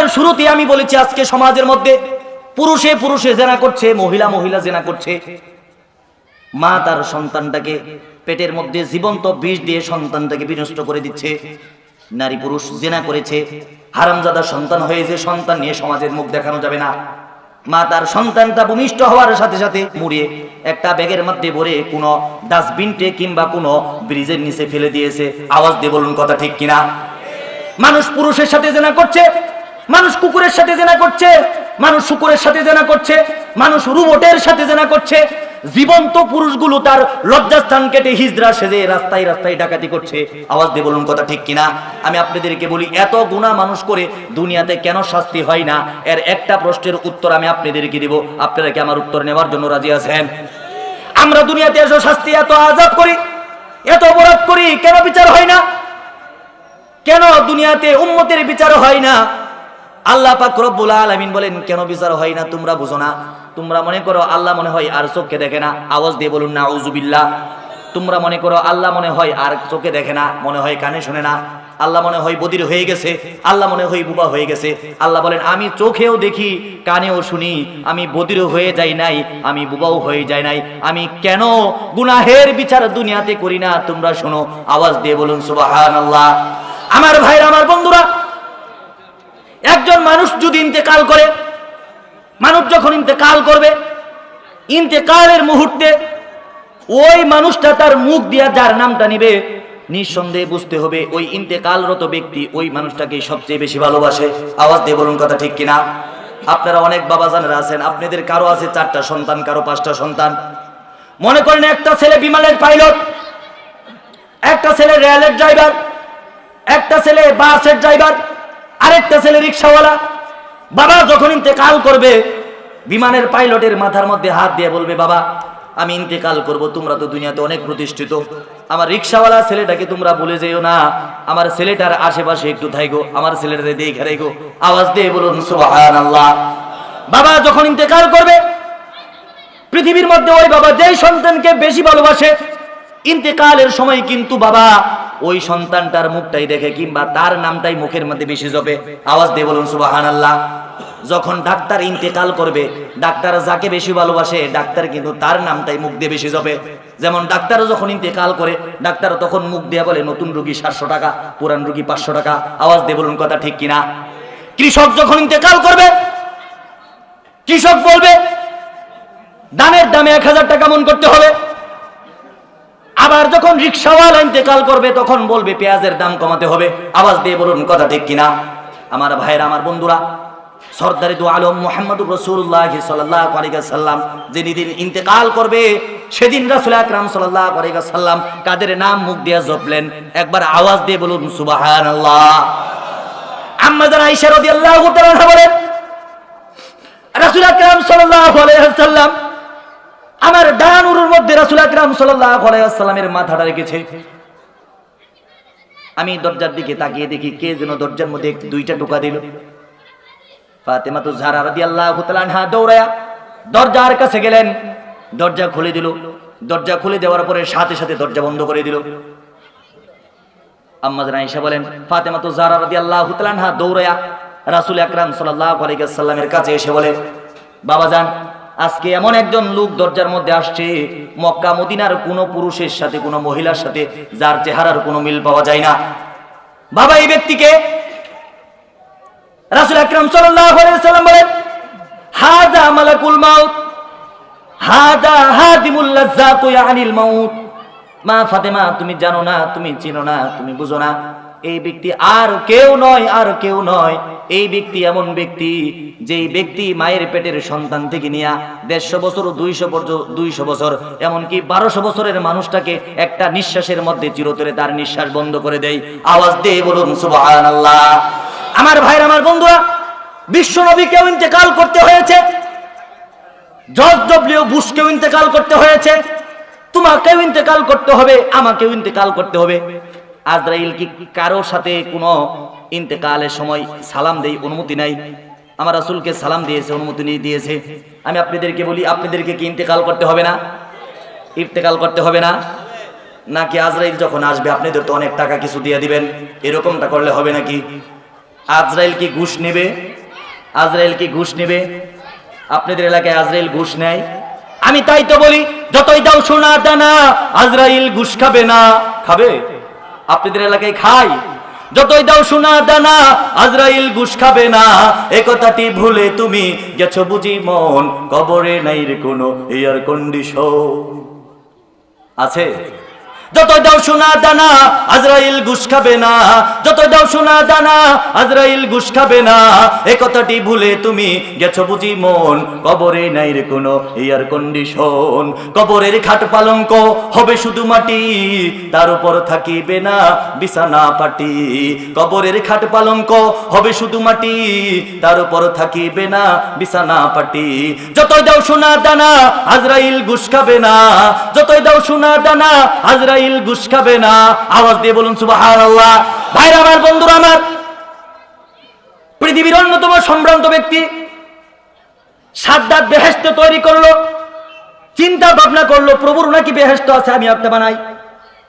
আলোচনার শুরুতে আমি বলেছি আজকে সমাজের মধ্যে পুরুষে পুরুষে জেনা করছে, মহিলা মহিলা জেনা করছে। মা তার সন্তানটাকে পেটের মধ্যে জীবন্ত বিষ দিয়ে সন্তানটাকে বিনষ্ট করে দিচ্ছে। নারী পুরুষ জেনা করেছে, হারামজাদা সন্তান হয়েছে, সন্তান নিয়ে সমাজের মুখ দেখানো যাবে না। মা তার সন্তানটা ভূমিষ্ঠ হওয়ার সাথে সাথে মুড়িয়ে একটা ব্যাগের মধ্যে ভরে কোনো ডাস্টবিনটে কিংবা কোনো ব্রিজের নিচে ফেলে দিয়েছে। আওয়াজ দিয়ে বলুন কথা ঠিক কিনা? মানুষ পুরুষের সাথে জেনা করছে, মানুষ কুকুরের সাথে জেনা করছে, মানুষ শুকুরের সাথে জেনা করছে, মানুষ রোবটের সাথে জেনা করছে। জীবন্ত পুরুষগুলো তার লজ্জাস্থান কেটে হিজড়া সেজে রাস্তায় রাস্তায় ডাকাতি করছে। আওয়াজ দিয়ে বলুন কথা ঠিক কিনা? আমি আপনাদেরকে বলি, এত গুনাহ মানুষ করে দুনিয়াতে কেন শাস্তি হয় না? এর একটা প্রশ্নের উত্তর আমি আপনাদেরকে দিব। আপনারা কি আমার উত্তর নেওয়ার জন্য রাজি আছেন? আমরা দুনিয়াতে এত শাস্তি, এত আযাব করি, এত অপরাধ করি, কেন বিচার হয় না? কেন দুনিয়াতে উম্মতের বিচার হয় না? আল্লাহ পাক রব্বুল আলামিন বলেন, কেন বিচার হয় না? তোমরা বুঝো না। তোমরা মনে করো আল্লাহ মনে হয় আর চোখে দেখে না। আওয়াজ দিয়ে বলুন নাউযুবিল্লাহ। তোমরা মনে করো আল্লাহ মনে হয় আর চোখে দেখে না, মনে হয় কানে শুনে না। আল্লাহ মনে হয় বধির হয়ে গেছে, আল্লাহ মনে হয় বুবা হয়ে গেছে। আল্লাহ বলেন, আমি চোখেও দেখি, কানেও শুনি, আমি বধির হয়ে যাই নাই, আমি বুবাও হয়ে যাই নাই। আমি কেন গুনাহের বিচার দুনিয়াতে করি না? তোমরা শোনো। আওয়াজ দিয়ে বলুন সুবহানাল্লাহ। আমার ভাইরা, আমার বন্ধুরা, একজন মানুষ যদি ইন্তেকাল করে, মানুষ যখন ইন্তেকাল করবে, ইন্তেকালের মুহূর্তে ওই মানুষটা তার মুখ দিয়া যার নামটা নিবে, নিঃসন্দেহে বুঝতে হবে ওই ইন্তেকালরত ব্যক্তি ওই মানুষটাকে সবচেয়ে বেশি ভালোবাসে। আওয়াজ দিয়ে বলুন কথা ঠিক কিনা? আপনারা অনেক বাবাজানেরা আছেন, আপনাদের কারো আছে 4টা সন্তান, কারো 5টা সন্তান। মনে করেন একটা ছেলে বিমানের পাইলট, একটা ছেলে রেলের ড্রাইভার, একটা ছেলে বাসের ড্রাইভার, আরেকটা ছেলে রিক্সাওয়ালা। বাবা যখন ইন্তেকাল করবে, বিমানের পাইলটের মাথার মধ্যে হাত দিয়ে বলবে, বাবা আমি ইন্তেকাল করব, তোমরা তো দুনিয়াতে অনেক প্রতিষ্ঠিত, আমার রিক্সাওয়ালা ছেলেটাকে তোমরা ভুলে যেও না, আমার ছেলেটার আশেপাশে একটু থাইগো, আমার ছেলেটারে দেখে রাখো। আওয়াজ দিয়ে বলুন সুবহানাল্লাহ। বাবা যখন ইন্তেকাল করবে, পৃথিবীর মধ্যে ওই বাবা যেই সন্তানকে বেশি ভালোবাসে, ইন্তেকালের সময় কিন্তু বাবা ওই সন্তানটার মুখটাই দেখে কিংবা তার নামটাই মুখের মধ্যে বেশি জপে। আওয়াজ দিয়ে বলুন সুবহানাল্লাহ। যখন ডাক্তার ইন্তেকাল করবে, ডাক্তার যাকে বেশি ভালোবাসে, ডাক্তার কিন্তু তার নামটাই মুখ দিয়ে বেশি জপে। যেমন ডাক্তারও যখন ইন্তেকাল করে, ডাক্তার তখন মুখ দিয়ে বলে, নতুন রোগী 700 টাকা, পুরান রোগী 500 টাকা। আওয়াজ দিয়ে বলুন কথা ঠিক কিনা? কৃষক যখন ইন্তেকাল করবে, কৃষক বলবে, ধানের দামে 1000 টাকা মন করতে হবে। আবার যখন রিক্সাওয়ালা ইন্তেকাল করবে, তখন বলবে পেঁয়াজের দাম কমাতে হবে। আওয়াজ দিয়ে বলুন কথা ঠিক কিনা? আমার ভাইরা, আমার বন্ধুরা, সরদারে দু আলম মুহাম্মদুর রাসূলুল্লাহ সাল্লাল্লাহু আলাইহি ওয়াসাল্লাম যেদিন ইন্তেকাল করবে, সেদিন রাসূল আকরাম সাল্লাল্লাহু আলাইহি ওয়াসাল্লাম কাদের নাম মুখ দিয়ে জপলেন? একবার আওয়াজ দিয়ে বলুন সুবহানাল্লাহ। আম্মা জান আয়েশা রাদিয়াল্লাহু তাআলা বলেন, রাসূল আকরাম সাল্লাল্লাহু আলাইহি ওয়াসাল্লাম আমার ডান উরুর মধ্যে রাসূল আকরাম সাল্লাল্লাহু আলাইহি ওয়াসাল্লামের মাথাটা রেখেছে। আমি দরজার দিকে তাকিয়ে দেখি কে যেন দরজার মধ্যে 2টা টোকা দিল। ফাতেমা তো জাহরা রাদিয়াল্লাহু তাআলা আনহা দৌড়ায়া দরজার কাছে গেলেন, দরজা খুলে দিল। দরজা খুলে দেওয়ার পরে সাথে সাথে দরজা বন্ধ করে দিল। আম্মা জান আয়েশা বলেন, ফাতেমা তো জাহরা রাদিয়াল্লাহু তাআলা আনহা দৌড়ায়া রাসূল আকরাম সাল্লাল্লাহু আলাইহি ওয়াসাল্লামের কাছে এসে বলে, বাবা জান, আজকে এমন একজন লোক দরজার মধ্যে আসছে, মক্কা মদিনার কোনো পুরুষের সাথে, কোনো মহিলার সাথে যার চেহারার কোনো মিল পাওয়া যায় না। বাবা, এই ব্যক্তিকে? রাসূল আকরাম সাল্লাল্লাহু আলাইহি ওয়াসাল্লাম বলেন, হাযা মালাকুল মাউত, হাযা হাদিমুল লাজ্জাতু ইয়ানিল মাউত। মা ফাতেমা, তুমি জানো না, তুমি চিনো না, তুমি বুঝো না, এই ব্যক্তি আর কেউ নয়, আর কেউ নয়। এই ব্যক্তি এমন ব্যক্তি, যেই ব্যক্তি মায়ের পেটের সন্তান থেকে নিয়ে 150 বছর, 200 বছর, এমনকি 1200 বছরের মানুষটাকে একটা নিঃশ্বাসের মধ্যে চিরতরে তার নিঃশ্বাস বন্ধ করে দেয়। আওয়াজ দিয়ে বলুন সুবহানাল্লাহ। আমার ভাইরা, আমার বন্ধুরা, বিশ্ব নবীকেও ইন্তেকাল করতে হয়েছে, জর্জ ডব্লিউ বুশকেও ইন্তেকাল করতে হয়েছে, তোমাকেও ইন্তেকাল করতে হবে, আমাকেও ইন্তেকাল করতে হবে। আজরাইল কি কারোর সাথে কোনো ইন্তেকালের সময় সালাম দেই? অনুমতি নাই। আমার রাসূলকে সালাম দিয়েছে, অনুমতি নিয়ে দিয়েছে। আমি আপনাদেরকে বলি, আপনাদেরকে কি ইন্তেকাল করতে হবে না? ইন্তেকাল করতে হবে না? নাকি আজরাইল যখন আসবে আপনাদের তো অনেক টাকা কিছু দিয়ে দিবেন, এরকমটা করলে হবে নাকি? আজরাইল কি ঘুষ নেবে? আজরাইল কি ঘুষ নেবে? আপনাদের এলাকায় আজরাইল ঘুষ নেয়? আমি তাই তো বলি, যতই দাও সোনা দানা, আজরাইল ঘুষ খাবে না। খাবে? আপনাদের এলাকায় খায়? যতই দাও সোনা দানা, আজরাইল ঘুষ খাবে না। এ কথাটি ভুলে তুমি গেছো বুঝি মন, কবরে নাই রে কোনো এয়ার কন্ডিশন। আছে? যতই দাও সোনা দানা, আজরাইল ঘুষ খাবে না। যতই দাও সোনা দানা, আজরাইল ঘুষ খাবে না। এ কথাটি ভুলে তুমি গেছো বুঝি মন, কবরে নাই রে কোনো এয়ার কন্ডিশন। কবরের খাট পালঙ্ক হবে শুধু মাটি, তার উপর থাকিবে না বিছানা পাটি। কবরের খাট পালঙ্ক হবে শুধু মাটি, তার উপর থাকিবে না বিছানা পাটি। যতই দাও সোনা দানা, আজরাইল ঘুষ খাবে না। যতই দাও সোনা দানা, আজরাইল ঘুষ খাবে না। আওয়াজ দিয়ে বলুন সুবহানাল্লাহ। ভাইরা আমার, বন্ধুরা আমার, পৃথিবীর অন্যতম সম্ভ্রান্ত ব্যক্তি সাদ্দাত বেহেশত তৈরি করলো, চিন্তা ভাবনা করলো প্রভুর নাকি বেহেশত আছে, আমি একটা বানাই।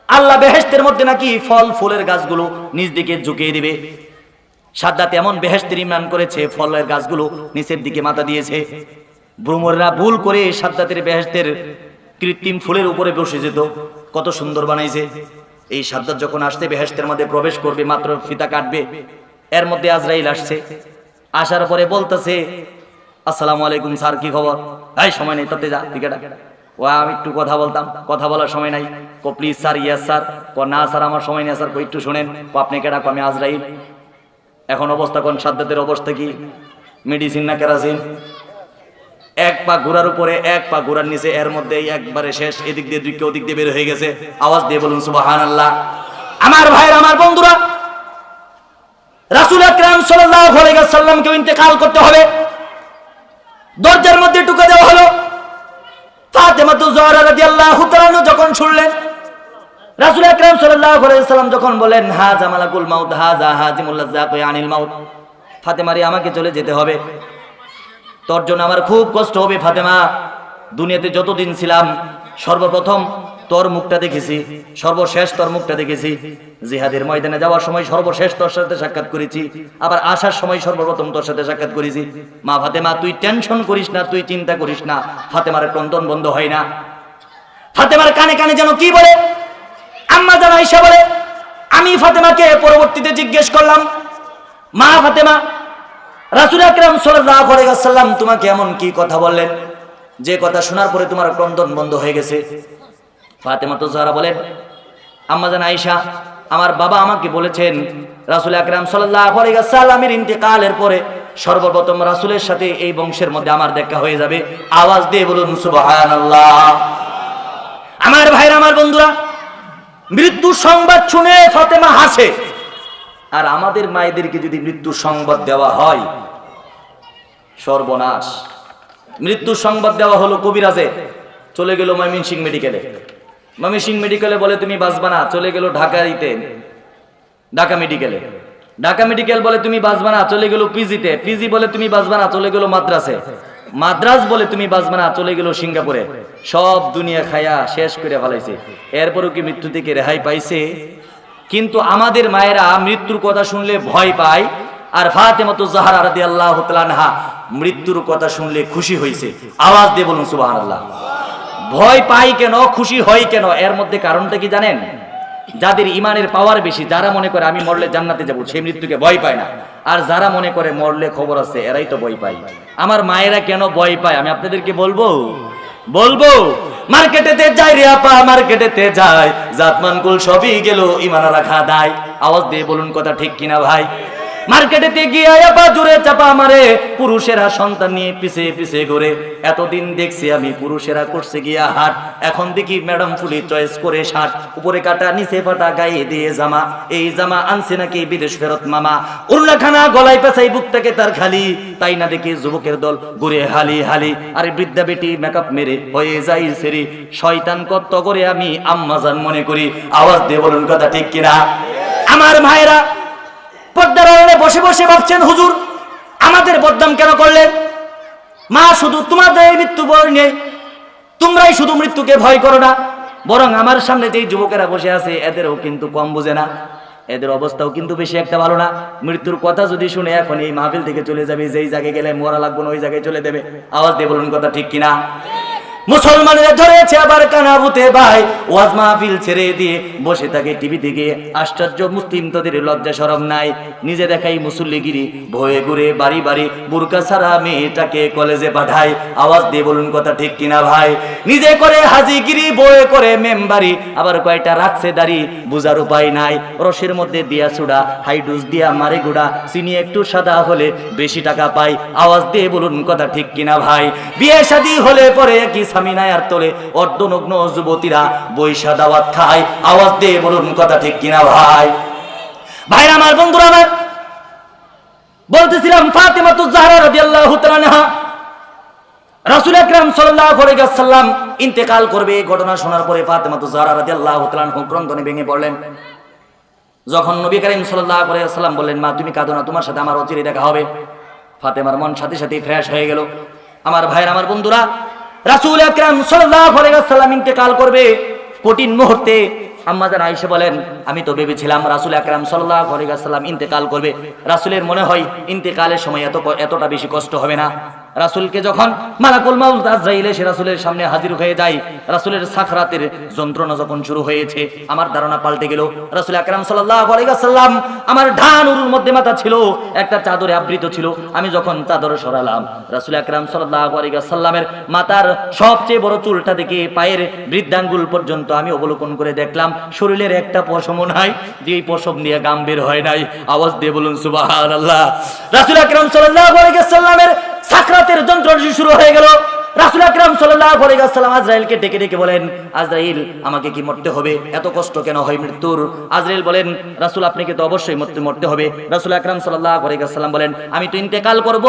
আল্লাহ বেহেশতের মধ্যে নাকি ফল ফুলের গাছগুলো নিচ দিকে ঝুঁকিয়ে দিবে। সাদ্দাত এমন বেহেশতের ইমরান করেছে, ফলের গাছগুলো নিচের দিকে মাথা দিয়েছে। ভ্রমররা ভুল করে সাদ্দাতের বেহেশতের কৃত্রিম ফুলের উপরে বসে যেত। কত সুন্দর বানাইছে। এই সাদ্দাত যখন আসতে বেহেশতের মধ্যে প্রবেশ করবে, মাত্র ফিতা কাটবে, এর মধ্যে আজরাইল আসছে। আসার পরে বলতেছে, আসসালামু আলাইকুম স্যার, কি খবর? এই সময় নেই, তাতে যা টিকেটা। ও আমি একটু কথা বলতাম, কথা বলার সময় নাই। কো প্লিজ স্যার, ইয়েস স্যার। কো না স্যার, আমার সময় নেই স্যার। কো একটু শোনেন। কো আপনি কেডা? কো আমি আজরাইল। এখন অবস্থা কোন? সাদ্দাতের অবস্থা কি? মেডিসিন না কেরাসিন? এক পা ঘোরার উপরে, এক পা ঘোরার নিচে, এর মধ্যে একবারে শেষ। এদিক দিয়ে দিকে ওদিক দিয়ে বের হয়ে গেছে। আওয়াজ দিয়ে বলুন সুবহানাল্লাহ। আমার ভাইরা, আমার বন্ধুরা, রাসূল আকরাম সাল্লাল্লাহু আলাইহি ওয়াসাল্লামকে ইন্তেকাল করতে হবে। দরজার মধ্যে ঢুকে দেওয়া হলো। ফাতেমা যাহরা রাদিয়াল্লাহু তাআলা যখন শুনলেন, রাসূল আকরাম সাল্লাল্লাহু আলাইহি ওয়াসাল্লাম যখন বলেন, হাযা মালাকুল মাউত, হাযা হাজিমুল লাযাত আনিল মাউত, ফাতেমারে আমাকে চলে যেতে হবে, তোর জন্য আমার খুব কষ্ট হবে। ফাতেমা, দুনিয়াতে যতদিন ছিলাম সর্বপ্রথম তোর মুখটা দেখেছি, সর্বশেষ তোর মুখটা দেখেছি। জিহাদের ময়দানে যাওয়ার সময় সর্বশেষ তোর সাথে সাক্ষাৎ করেছি, আবার আসার সময় সর্বপ্রথম তোর সাথে সাক্ষাৎ করেছি। মা ফাতেমা, তুই টেনশন করিস না, তুই চিন্তা করিস না। ফাতেমার ক্রন্দন বন্ধ হয় না। ফাতেমার কানে কানে যেন কি বলে, আম্মা জান আয়েশা বলে। আমি ফাতেমাকে পরবর্তীতে জিজ্ঞেস করলাম, মা ফাতেমা, রাসূল আকরাম সাল্লাল্লাহু আলাইহি ওয়াসাল্লাম তোমাকে এমন কি কথা বললেন যে কথা শোনার পরে তোমার ক্রন্দন বন্ধ হয়ে গেছে? ফাতেমা যাহরা বলেন, আম্মা জান আয়েশা, আমার বাবা আমাকে বলেছেন রাসূল আকরাম সাল্লাল্লাহু আলাইহি ওয়াসাল্লামের ইন্তেকালের পরে সর্বপ্রথম রাসূলের সাথে এই বংশের মধ্যে আমার দেখা হয়ে যাবে। আওয়াজ দিয়ে বলুন সুবহানাল্লাহ। আমার ভাইরা, আমার বন্ধুরা, মৃত্যুর সংবাদ শুনে ফাতেমা হাসে। আর আমাদের মায়েদেরকে যদি মৃত্যুর সংবাদ দেওয়া হয়, সর্বনাশ। মৃত্যুর সংবাদ দেওয়া হলো কবিরাজে, চলে গেল ময়মনসিংহ মেডিকেলে। ময়মনসিংহ মেডিকেলে বলে তুমি বাঁচবা না, চলে গেল ঢাকাইতে, ঢাকা মেডিকেলে। ঢাকা মেডিকেল বলে তুমি বাঁচবা না, চলে গেল পিজিতে। পিজি বলে তুমি বাঁচবা না, চলে গেল মাদ্রাসে। মাদ্রাস বলে তুমি বাঁচবা না, চলে গেল সিঙ্গাপুরে। সব দুনিয়া খায়া শেষ করে ফেলাইছে। এরপরও কি মৃত্যু থেকে রেহাই পাইছে? কিন্তু আমাদের মায়েরা মৃত্যুর কথা শুনলে ভয় পায়, আর ফাতেমা যাহরা রাদিয়াল্লাহু তাআলা আনহা মৃত্যুর কথা শুনলে খুশি হয়েছে। আওয়াজ দিয়ে বলুন সুবহানাল্লাহ। ভয় পাই কেন, খুশি হয় কেন? এর মধ্যে কারণটা কি জানেন? যাদের ইমানের পাওয়ার বেশি, যারা মনে করে আমি মরলে জান্নাতে যাব, সেই মৃত্যুকে ভয় পায় না। আর যারা মনে করে মরলে খবর আছে, এরাই তো ভয় পায়। আমার মায়েরা কেন ভয় পায় আমি আপনাদেরকে বলবো। মার্কেটেতে যাই রে আপা, মার্কেটেতে যায়, জাতমান কুল সবই গেল, ইমান রাখা দায়। আওয়াজ দিয়ে বলুন কথা ঠিক কিনা ভাই? মার্কেটেতে গিয়ে আপা জোরে চাপা মারে, পুরুষেরা সন্তান নিয়ে পিছে পিছে ঘুরে। এতদিন দেখছি আমি পুরুষেরা করছে গিয়া হাট, এখন দেখি ম্যাডাম ফুলি চয়েস করে শার্ট, উপরে কাটা নিচে ফাটা গায়ে দিয়ে জামা। এই জামা আনছে নাকি বিদেশ ফেরত মামা, উল্লাখানা গলায় পেঁচাই বুক থেকে তার খালি, তাই না দেখি যুবকের দল ঘুরে হালি হালি। আরে বৃদ্ধা বেটি মেকআপ মেরে হয়ে যাই সেরি, শয়তান কত করে আমি আম্মাজান মনে করি। আওয়াজ দিয়ে বলুন কথা ঠিক কিনা? আমার ভাইরা পর্দার আড়ালে বসে বসে ভাবছেন, হুজুর আমাদের বদনাম কেন করলেন? মা, শুধু তোমাদের মৃত্যু ভয় নেই, তোমরাই শুধু মৃত্যুকে ভয় করো না, বরং আমার সামনে যেই যুবকেরা বসে আছে এদেরও কিন্তু কম বুঝে না। এদের অবস্থাও কিন্তু বেশি একটা ভালো না। মৃত্যুর কথা যদি শুনে এখন এই মাহফিল থেকে চলে যাবে, যেই জায়গায় গেলে মরা লাগবে না ওই জায়গায় চলে দেবে। আওয়াজ দিয়ে বলুন কথা ঠিক কিনা? মুসলমানেরা ধরেছে আবার কানাবুতে ভাই, ওয়াজ মাহফিল ছেড়ে দিয়ে বসে থাকে টিভি থেকে। আশ্চর্য, মুসলিম তোদের লজ্জা শরম নাই? নিজে দেখাই মুসল্লিগিরি, ভয়ে ঘুরে বাড়ি বাড়ি বুরকা ছাড়া মেয়েটাকে কলেজে পাঠায়। আওয়াজ দিয়ে বলুন কথা ঠিক কিনা ভাই? নিজে করে হাজিগিরি, বয়ে করে মেম্বারি, আবার কয়টা রাখছে দাড়ি, বুঝার উপায় নাই। রসের মধ্যে দিয়া সুডা, হাইডুস দিয়া মারে গুড়া, চিনি একটু সাদা হলে বেশি টাকা পাই। আওয়াজ দিয়ে বলুন কথা ঠিক কিনা ভাই? বিয়ে শাদী হলে পরে কি সামিনায়ার তোলে অর্ধনগ্ন যুবতীরা বৈশা দাওয়াত খায়। আওয়াজ দিয়ে বলুন কথা ঠিক কিনা ভাই? ভাইরা আমার, বন্ধুরা আমার, বলতেছিলাম ফাতেমাতুজ জাহরা রাদিয়াল্লাহু তাআলা আনহা, রাসূল আকরাম সাল্লাল্লাহু আলাইহি ওয়াসাল্লাম ইন্তেকাল করবে। ঘটনা শোনার পরে ফাতেমাতুজ জাহরা রাদিয়াল্লাহু তাআলা আনহা ক্রন্দনে ভেঙে পড়লেন। যখন নবী করিম সাল্লাল্লাহু আলাইহি ওয়াসাল্লাম বললেন, মা তুমি কাঁদো না, তোমার সাথে আমার অচিরে দেখা হবে, ফাতেমার মন সাথে সাথে ফ্রেশ হয়ে গেল। আমার ভাইরা আমার, বন্ধুরা, রাসূল আকরাম সাল্লাল্লাহু আলাইহি ওয়াসাল্লাম ইন্তেকাল করবে। কঠিন মুহূর্তে আম্মা জান আয়েশা বলেন, আমি তো ভেবেছিলাম রাসূল আকরাম সাল্লাল্লাহু আলাইহি ওয়াসাল্লাম ইন্তেকাল করবে, রাসূলের মনে হয় ইন্তেকালের সময় এতটা বেশি কষ্ট হবে না। রাসূলকে যখন মালাকুল মাউত আজরাইল এসে রাসূলের সামনে হাজির হয়ে যায়, রাসূলের সাকরাতের যন্ত্রণা যখন শুরু হয়েছে, আমার ধারণা পাল্টে গেল। রাসূল আকরাম সাল্লাল্লাহু আলাইহি ওয়াসাল্লাম, আমার ডান উরুর মধ্যে মাথা ছিল, একটা চাদরে আবৃত ছিল। আমি যখন চাদর সরালাম, রাসূল আকরাম সাল্লাল্লাহু আলাইহি ওয়াসাল্লামের মাথার সবচেয়ে বড় চুলটা থেকে পায়ের বৃদ্ধাঙ্গুল পর্যন্ত আমি অবলোকন করে দেখলাম শরীরের একটা পশমও নাই, যে এই পশম দিয়ে গাম বের হয় নাই। আওয়াজ দিয়ে বলুন সুবহানাল্লাহ। রাসূল আকরাম সাল্লাল্লাহু আলাইহি ওয়াসাল্লামের সাকরাতের যন্ত্রণা শুরু হয়ে গেল। রাসূল আকরাম সাল্লাল্লাহু আলাইহি ওয়াসাল্লাম আজরাইলকে ডেকে ডেকে বলেন, আজরাইল, আমাকে কি মরতে হবে? এত কষ্ট কেন হয় মৃত্যুর? আজরাইল বলেন, রাসূল আপনাকে তো অবশ্যই মরতে হবে। রাসূল আকরাম সাল্লাল্লাহু আলাইহি ওয়াসাল্লাম বলেন, আমি তো ইন্তেকাল করব,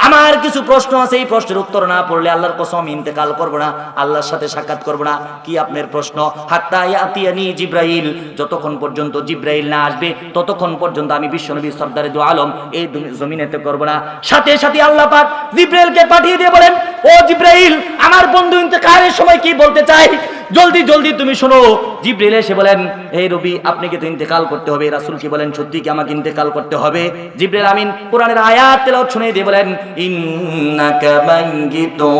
আমার কিছু প্রশ্ন আছে, এই প্রশ্নের উত্তর না পড়লে আল্লাহর কসম আমি ইন্তেকাল করব না, আল্লাহর সাথে সাক্ষাৎ করব না। কি আপনার প্রশ্ন? হাত্তা ইয়াতিয়ানি জিবরাইল, যতক্ষণ পর্যন্ত জিবরাইল না আসবে ততক্ষণ পর্যন্ত আমি বিশ্বনবী সরদারে দু আলম এই জমিনেতে করব না। সাথে সাথে আল্লাহ পাক জিবরাইলকে পাঠিয়ে দিয়ে বলেন, ও জিবরাইল, আমার বন্ধু ইন্তেকালের সময় কি বলতে চাই, জলদি জলদি তুমি শোনো। জিবরাইল এসে বলেন, হে নবী, আপনাকে তো ইন্তেকাল করতে হবে। রাসূল কি বলেন, সত্যি কি আমাকে ইন্তেকাল করতে হবে? জিবরাইল আমিন কোরআনের আয়াত তেলাওয়াত শুনিয়ে দিয়ে বলেন, ইন্নাকা মাইয়িতুন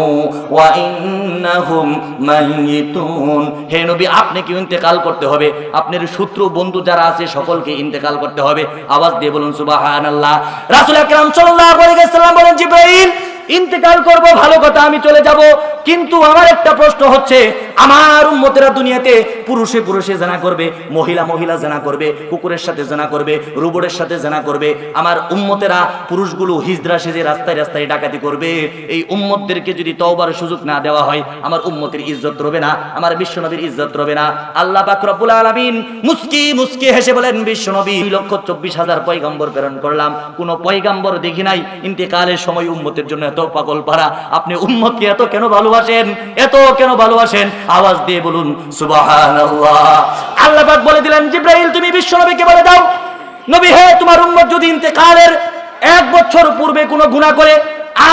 ওয়া ইন্নাহুম মাইয়িতুন, হে নবী, আপনাকে ইন্তেকাল করতে হবে, আপনার শত্রু বন্ধু যারা আছে সকলকে ইন্তেকাল করতে হবে। আওয়াজ দিয়ে বলুন সুবহানাল্লাহ। রাসূল আকরাম সাল্লাল্লাহু আলাইহি ওয়াসাল্লাম বলেন, জিবরাইল, ইন্তেকাল করব ভালো কথা, আমি চলে যাব, কিন্তু আমার একটা প্রশ্ন হচ্ছে, আমার উম্মতেরা দুনিয়াতে পুরুষে পুরুষে জেনা করবে, মহিলা মহিলা জেনা করবে, কুকুরের সাথে জেনা করবে, রোবটের সাথে জেনা করবে। আমার উম্মতেরা পুরুষগুলো হিজড়া সেজে রাস্তায় রাস্তায় ডাকাতি করবে। এই উম্মতদেরকে যদি তওবার সুযোগ না দেওয়া হয়, আমার উম্মতের ইজ্জত রবে না, আমার বিশ্বনবীর ইজ্জত রবে না। আল্লাহ পাক রব্বুল আলামিন মুস্কি মুস্কি হেসে বলেন, বিশ্বনবী 2,24,000 পয়গম্বর প্রেরণ করলাম, কোন পয়গম্বর দেখি নাই ইন্তেকালের সময় উম্মতের জন্য এত পাগল পারা। আপনি উম্মতকে এত কেন ভালোবাসেন, এত কেন ভালোবাসেন? আওয়াজ দিয়ে বলুন সুবহানাল্লাহ। আল্লাহ পাক বলে দিলেন, জিবরাইল, তুমি বিশ্বনবীকে বলে দাও, নবী হে, তোমার উম্মত যদি ইন্তেকালের 1 বছর পূর্বে কোনো গুনাহ করে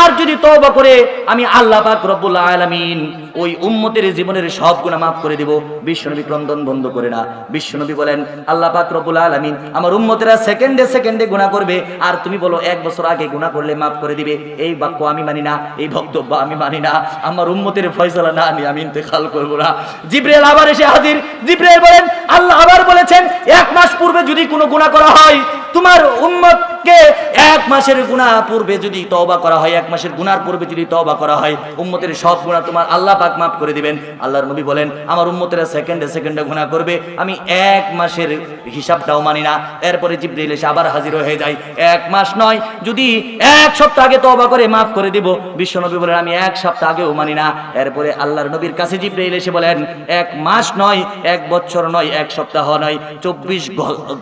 আর যদি তওবা করে, আমি আল্লাহ পাক রব্বুল আলামিন ওই উম্মতের জীবনের সব গুনাহ মাফ করে দেব। বিশ্বনবী ক্রন্দন বন্ধ করে না। বিশ্বনবী বলেন, আল্লাহ পাক রব্বুল আলামিন আমার উম্মতেরা সেকেন্ডে সেকেন্ডে গুনাহ করবে, আর তুমি বলো 1 বছর আগে গুনাহ করলে মাফ করে দিবে। এই বাক্য আমি মানি না, এই বক্তব্য আমি মানি না। আমার উম্মতের ফয়সালা না নিয়ে আমি ইন্তেকাল করব না। জিবরাইল আবার এসে হাজির। জিবরাইল বলেন, আল্লাহ আবার বলেছেন, 1 মাস পূর্বে যদি কোনো গুনাহ করা হয়, তোমার উম্মতকে 1 মাসের গুনাহ পূর্বে যদি তওবা করা হয়, 1 মাসের গুনার পূর্বে যদি তওবা করা হয়, উম্মতের সব গুনাহ তোমার আল্লাহ পাক মাফ করে দিবেন। আল্লাহর নবী বলেন, আমার উম্মতেরা সেকেন্ডে সেকেন্ডে গুনাহ করবে, আমি 1 মাসের হিসাবটাও মানি না। এরপরে জিবরাইল এসে আবার হাজির হয়ে যায়। 1 মাস নয়, যদি 1 সপ্তাহ আগে তওবা করে মাফ করে দিব। বিশ্বনবী বলেন, আমি 1 সপ্তাহ আগেও মানি না। এরপরে আল্লাহর নবীর কাছে জিবরাইল এসে বলেন, 1 মাস নয়, 1 বছর নয়, 1 সপ্তাহ নয়, 24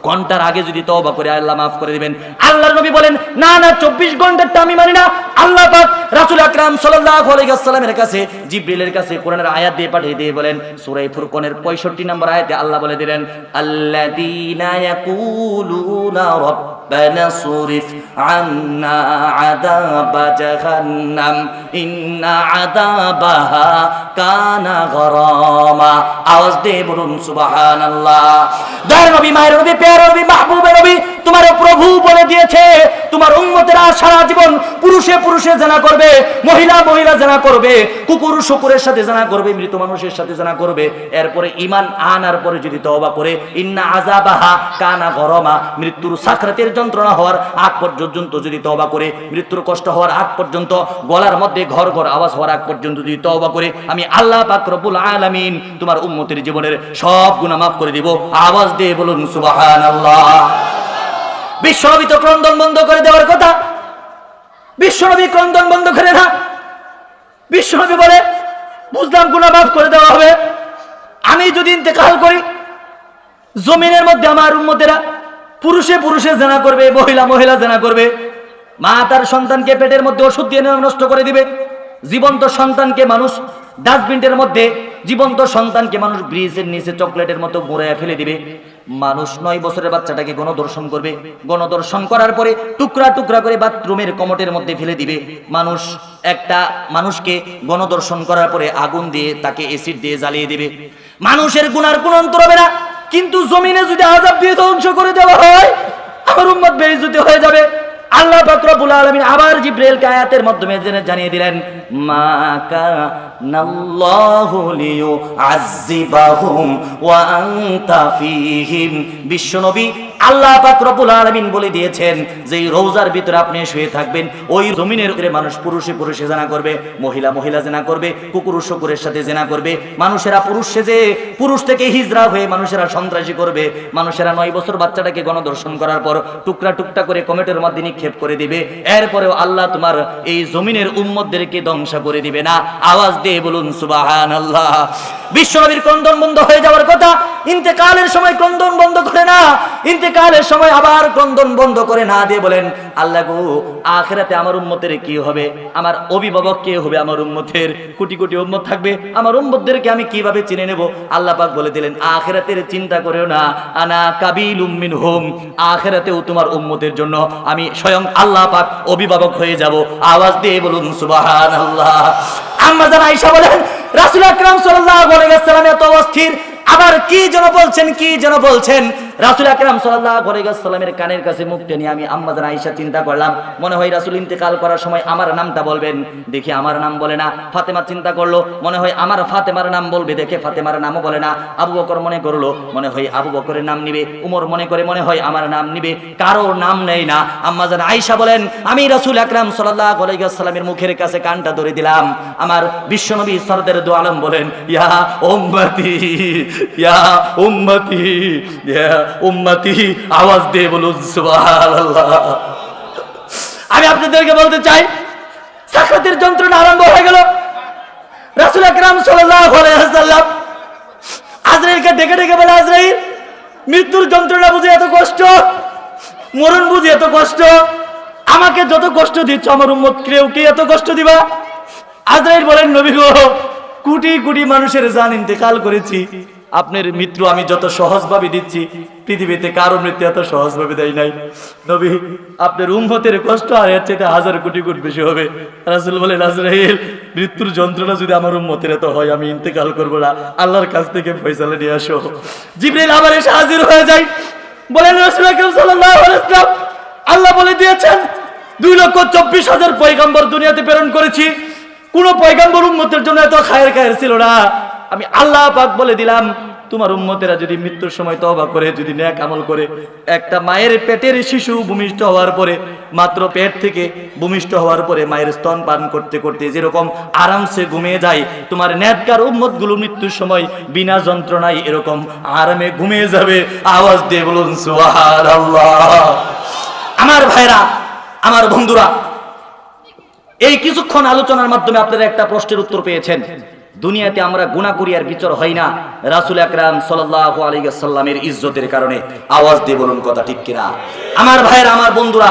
ঘন্টার আগে যদি তওবা করে আল্লাহ মাফ করে দিবেন। আল্লাহর নবী বলেন, না না, 24 ঘন্টারটা আমি মানি না। আল্লাহ পাক রাসূল আকরাম সাল্লাল্লাহু আলাইহি ওয়াসাল্লামের কাছে জিবরিলের কাছে কোরআনের আয়াত দিয়ে পাঠিয়ে দিয়ে বলেন, সূরা ফুরকানের 65 নম্বর আয়াতে আল্লাহ বলে দিলেন, আল্লাযীনা ইয়াকুলুনা রাব্বানা সুরিফ আন্না আযাবা জাহান্নাম ইন্না আযাবাহা কানা গরামা। আওয়াজ দিয়ে বলুন সুবহানাল্লাহ। দয়ার নবী, মায়ের নবী, প্যারা নবী, মাহবুবের নবী, তোমার প্রভু বলে দিয়েছে তোমার উম্মতেরা সারা জীবন পুরুষে পুরুষে জানা করবে, মহিলা মহিলা জানা করবে, কুকুর শুকুরের সাথে জানা করবে, মৃত মানুষের সাথে জানা করবে। এরপরে ঈমান আনার পরে যদি তওবা করে, ইন্না আযাবাহা কানা গরামা, মৃত্যুর সাকরাতের যন্ত্রণা হওয়ার আগ পর্যন্ত যদি তওবা করে, মৃত্যুর কষ্ট হওয়ার আগ পর্যন্ত, গলার মধ্যে ঘর ঘর আওয়াজ হওয়ার আগ পর্যন্ত যদি তওবা করে, আমি আল্লাহ পাক রব্বুল আলামিন তোমার উম্মতের জীবনের সব গুনাহ মাফ করে দিব। আওয়াজ দিয়ে বলুন সুবহানাল্লাহ। বিশ্বনবী তো ক্রন্দন বন্ধ করে দেওয়ার কথা, বিশ্বনবী ক্রন্দন বন্ধ করে না। বিশ্বনবী বলে, বুঝলাম গুনাহ মাফ করে দেওয়া হবে, আমি যদি ইন্তেকাল করি, জমিনের মধ্যে আমার উম্মতেরা পুরুষে পুরুষে জেনা করবে, মহিলা মহিলা জেনা করবে, মা তার সন্তানকে পেটের মধ্যে ওষুধ দিয়ে নষ্ট করে দিবে, জীবন্ত সন্তানকে মানুষ ডাস্টবিনের মধ্যে, জীবন্ত সন্তানকে মানুষ ব্রিজের নিচে চকলেটের মতো মুড়াইয়া ফেলে দিবে, মানুষ 9 বছরের বাচ্চাটাকে গণধর্ষণ করবে, গণধর্ষণ করার পরে টুকরা টুকরা করে বাথরুমের কমোটের মধ্যে ফেলে দিবে, মানুষ একটা মানুষকে গণধর্ষণ করার পরে আগুন দিয়ে তাকে অ্যাসিড দিয়ে জ্বালিয়ে দিবে, মানুষের গুনার কোনো অন্তর হবে না। কিন্তু জমিনে যদি আযাব দিয়ে ধ্বংস করে দেওয়া হয়, আমার উম্মত বেইজ্জতি হয়ে যাবে। আল্লাহ পাক রব্বুল আলামিন আবার জিবরাইলকে আয়াতের মাধ্যমে জানিয়ে দিলেন, মা কানাল্লাহু লিয়ুআযযিবাহুম ওয়া আনতা ফীহিম। বিশ্বনবী আল্লাহ পাক রব্বুল আলামিন বলে দিয়েছেন যে এই রওজার ভিতরে আপনি শুয়ে থাকবেন, ওই জমিনের উপরে মানুষ পুরুষে পুরুষে জেনা করবে, মহিলা মহিলা জেনা করবে, কুকুর শুকুরের সাথে জেনা করবে, মানুষেরা পুরুষ সেজে পুরুষ থেকে হিজরা হয়ে মানুষেরা সন্ত্রাসী করবে, মানুষেরা 9 বছর বাচ্চাটাকে গণধর্ষণ করার পর টুকরা টুকরা করে কমেটের মধ্যে নিক্ষেপ করে দিবে। এরপরেও আল্লাহ তোমার এই জমিনের উম্মতদেরকে ধ্বংস করে দিবে না। আওয়াজ দিয়ে বলুন সুবহানাল্লাহ। বিশ্বনবীর ক্রন্দন বন্ধ হয়ে যাওয়ার কথা, ইন্তেকালের সময় ক্রন্দন বন্ধ করে না, ইন্তেকালের সময় আবার ক্রন্দন বন্ধ করে না দিয়ে বলেন, আল্লাহ গো, আখিরাতে আমার উম্মতের কি হবে, আমার অভিভাবক কে হবে, আমার উম্মতের কোটি কোটি উম্মত থাকবে, আমার উম্মতদেরকে আমি কিভাবে চিনে নেব? আল্লাহ পাক বলে দিলেন, আখিরাতের চিন্তা করিও না, আনা কাবিলুম মিনহুম, আখিরাতেও তোমার উম্মতের জন্য আমি স্বয়ং আল্লাহ পাক অভিভাবক হয়ে যাব। আওয়াজ দিয়ে বলুন সুবহানাল্লাহ। আম্মা জান আয়েশা বলেন, রাসূল আকরাম সাল্লাল্লাহু আলাইহি ওয়াসাল্লাম এত অস্থির, আবার কি যেন বলছেন। রাসূল আকরাম সাল্লাল্লাহু আলাইহি ওয়াসাল্লামের কানের কাছে মুখ টেনে আমি আম্মা জান আয়েশা চিন্তা করলাম, মনে হয় রাসূল ইন্তেকাল করার সময় আমার নামটা বলবেন, দেখি আমার নাম বলে না। ফাতেমা চিন্তা করলো, মনে হয় আমার ফাতেমার নাম বলবে, দেখে ফাতেমার নামও বলে না। আবু বকর মনে করলো, মনে হয় আবু বকরের নাম নিবে। উমর মনে করে মনে হয় আমার নাম নিবে, কারো নাম নেই না। আম্মা জান আয়েশা বলেন, আমি রাসূল আকরাম সাল্লাল্লাহু আলাইহি ওয়াসাল্লামের মুখের কাছে কানটা ধরে দিলাম। আমার বিশ্বনবী সরদারে দু আলম বলেন, ইয়া উম্মতি, ইয়া উম্মতি, ইয়া উম্মতি। আওয়াজ দিয়ে বলুন সুবহানাল্লাহ। আমি আপনাদেরকে বলতে চাই, সাকরাতের যন্ত্রণা আরম্ভ হয়ে গেল। রাসূল আকরাম সাল্লাল্লাহু আলাইহি ওয়াসাল্লাম আজরাইলকে ডেকে ডেকে বলে, আজরাইল, মৃত্যুর যন্ত্রণা বুঝে এত কষ্ট, মরণ বুঝে এত কষ্ট, আমাকে যত কষ্ট দিচ্ছ আমার উম্মতকেও কি এত কষ্ট দিবা? আজরাইল বলেন, নবী গো, কোটি কোটি মানুষের জান ইন্তেকাল করেছি, আপনার মৃত্যু আমি যত সহজভাবে দিচ্ছি, পৃথিবীতে কারো মৃত্যু এত সহজভাবে দেয় নাই। নবী, আপনার উম্মতের কষ্ট আর এর চাইতে 1000 কোটি গুণ বেশি হবে। রাসূল বলেন, আজরাইল, মৃত্যুর যন্ত্রণা যদি আমার উম্মতের এত হয়, আমি ইন্তেকাল করব না, আল্লাহর কাছ থেকে ফয়সালা নিয়ে আসো। জিবরাইল আবার এসে হাজির হয়ে যায়, বলেন, রাসূল আকরাম সাল্লাল্লাহু আলাইহি ওয়াসাল্লাম, আল্লাহ বলে দিয়েছেন 2,24,000 পয়গম্বর দুনিয়াতে প্রেরণ করেছি, কোন পয়গম্বর উম্মতের জন্য এত খায়ের ছিল না। আমি আল্লাহ পাক বলে দিলাম, তোমার উম্মতেরা যদি মৃত্যুর সময় তওবা করে, যদি নেক আমল করে, একটা মায়ের পেটের শিশু ভূমিষ্ঠ হওয়ার পরে, মাত্র পেট থেকে ভূমিষ্ঠ হওয়ার পরে মায়ের স্তন পান করতে করতে যেরকম আরামসে ঘুমিয়ে যায়, তোমার নেককার উম্মতগুলো মৃত্যুর সময় বিনা যন্ত্রণায় এরকম আরামে ঘুমিয়ে যাবে। আওয়াজ দিয়ে বলুন সুবহানাল্লাহ। আমার ভাইরা, আমার বন্ধুরা, এই কিছুক্ষণ আলোচনার মাধ্যমে আপনারা একটা প্রশ্নের উত্তর পেয়েছেন। দুনিয়াতে আমরা গুনাহ করি আর বিচার হয় না রাসূল আকরাম সাল্লাল্লাহু আলাইহি ওয়াসাল্লামের ইজ্জতের কারণে। আওয়াজ দিয়ে বলুন কথা ঠিক কিনা? আমার ভাইরা, আমার বন্ধুরা,